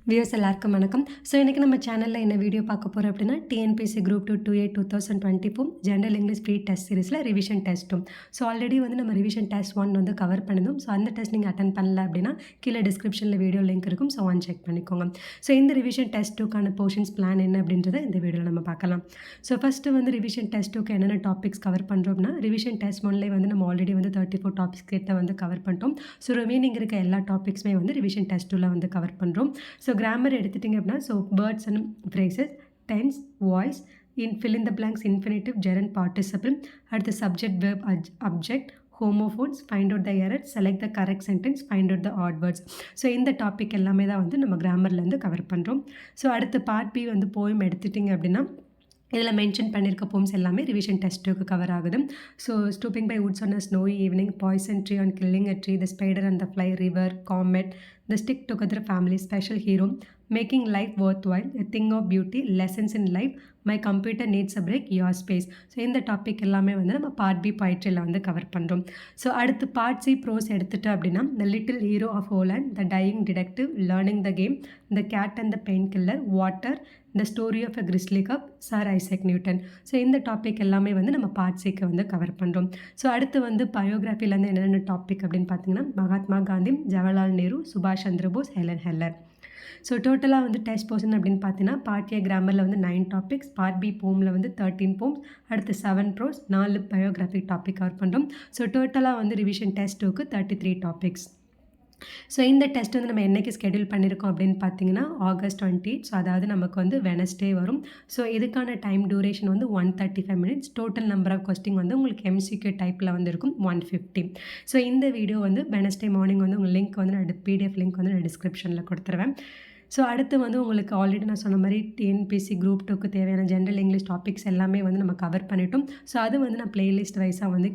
Viewers எல்லாருக்கும் வணக்கம். So இன்றைக்கி நம்ம சேனலில் என்ன வீடியோ பார்க்க போகிறோம் அப்படின்னா TNPSC group 2 2A 2024 general English pre test சீரிஸில் ரிவிஷன் டெஸ்ட்டும். ஸோ ஆல்ரெடி வந்து நம்ம ரிவிஷன் டெஸ்ட் 1 வந்து கவர் பண்ணியிருந்தோம். ஸோ அந்த டெஸ்ட் நீங்கள் அட்டன் பண்ணல அப்படின்னா கீழே டிஸ்கிரிப்ஷனில் வீடியோ லிங்க் இருக்கும். ஸோ செக் பண்ணிக்கோங்க. ஸோ இந்த ரிவிஷன் டெஸ்ட் 2க்கான போர்ஷன்ஸ் பிளான் என்ன அப்படின்றத இந்த வீடியோவில் நம்ம பார்க்கலாம். ஸோ ஃபஸ்ட்டு வந்து ரிவிஷன் டெஸ்ட் 2க்கு என்னென்ன டாபிக்ஸ் கவர் பண்ணுறோம்னா ரிவிஷன் டெஸ்ட் 1லேயே வந்து நம்ம ஆல்ரெடி வந்து 34 டாபிக்ஸ் கிட்ட வந்து கவர் பண்ணிட்டோம். ஸோ ரிமைனிங் இருக்க எல்லா டாபிக்ஸுமே வந்து ரிவிஷன் டெஸ்ட் 2ல வந்து கவர் பண்ணுறோம். ஸோ கிராமர் எடுத்துட்டிங்க அப்படின்னா so words and phrases, tense, voice, fill in the blanks, infinitive, gerund, participle, அடுத்து subject, verb, object, homophones, find out the error, select the correct sentence, find out the odd words. So இந்த topic எல்லாமே தான் வந்து நம்ம கிராமர்லேருந்து cover பண்ணுறோம். So அடுத்து part B வந்து போயம் எடுத்துட்டிங்க அப்படின்னா இதில் மென்ஷன் பண்ணியிருக்க போம்ஸ் எல்லாமே ரிவிஷன் டெஸ்ட் 2க்கு கவர் ஆகுது. So stopping by woods on a snowy evening, poison tree on killing a tree, the spider and the fly, river, comet, the stick together family, special hero, making life worth while, a thing of beauty, lessons in life, my computer needs a break, your space. So இந்த topic எல்லாமே வந்து நம்ம part B போய்ட்ரியில் வந்து cover பண்ணுறோம். So அடுத்து part C prose எடுத்துகிட்டு அப்படின்னா the little hero of Holland, the dying detective, learning the game, the cat and the pain killer, water, the story of a grizzly cub, sir Isaac Newton. So இந்த topic எல்லாமே வந்து நம்ம part சிக்கு வந்து cover பண்ணுறோம். So அடுத்து வந்து பயோகிராஃபிலேருந்து என்னென்ன டாபிக் அப்படின்னு பார்த்தீங்கன்னா மகாத்மா காந்தி, ஜவஹர்லால் நேரு, சுபாஷ் Chandra Bose, Helen Heller. So டோட்டலாக வந்து டெஸ்ட் போர்ஷன் அப்படின்னு பார்த்தீங்கன்னா பார்ட் ஏ கிராமரில் வந்து 9 டாபிக்ஸ், பார்ட் பி போமில் வந்து 13 போம்ஸ், அடுத்து 7 ப்ரோஸ், 4 பயோகிராஃபிக் டாபிக் கவர் பண்ணுறோம். ஸோ டோட்டலாக வந்து ரிவிஷன் டெஸ்ட் 2க்கு 33 டாபிக்ஸ். ஸோ இந்த டெஸ்ட் வந்து நம்ம என்றைக்கு ஸ்கெடியூல் பண்ணியிருக்கோம் அப்படின்னு பார்த்தீங்கன்னா August 20. ஸோ அதாவது நமக்கு வந்து வெனஸ்டே வரும். ஸோ இதுக்கான டைம் டியூரேஷன் வந்து 135 minutes. Total number of question வந்து உங்களுக்கு MCQ டைப்பில் வந்து இருக்கும் 150. ஸோ இந்த வீடியோ வந்து வெனஸ்டே மார்னிங் வந்து உங்கள் லிங்க் வந்து நான் PDF லிங்க் வந்து நான் டிஸ்கிரிப்ஷனில் கொடுத்துருவேன். ஸோ அடுத்து வந்து உங்களுக்கு ஆல்ரெடி நான் சொன்ன மாதிரி டிஎன்பிஎஸ்சி குரூப் 2க்கு தேவையான ஜென்ரல் இங்கிலீஷ் டாபிக்ஸ் எல்லாமே வந்து நம்ம கவர் பண்ணிட்டோம். ஸோ அது வந்து நான் பிளேலிஸ்ட் வைஸாக வந்து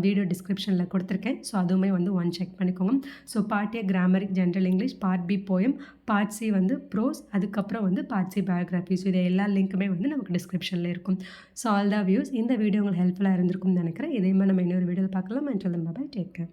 வீடியோ டிஸ்கிரிப்ஷனில் கொடுத்துருக்கேன். ஸோ அதுவுமே வந்து செக் பண்ணிக்கோங்க. So part A grammar general English, part B poem, part C வந்து ப்ரோஸ், அதுக்கப்புறம் வந்து பார்ட் சி பயோகிராஃபி. ஸோ இது எல்லா லிங்க்குமே வந்து நமக்கு டிஸ்கிரிப்ஷனில் இருக்கும். ஸோ ஆல் த வியூஸ் இந்த வீடியோ உங்களுக்கு ஹெல்ப்ஃபுல்லாக இருந்திருக்கும்னு நினைக்கிறேன். இதே மாதிரி நம்ம இன்னொரு வீடியோவில் பார்க்கலாம். அண்ட் சொல்லுங்க, பாய், டேக் கேர்.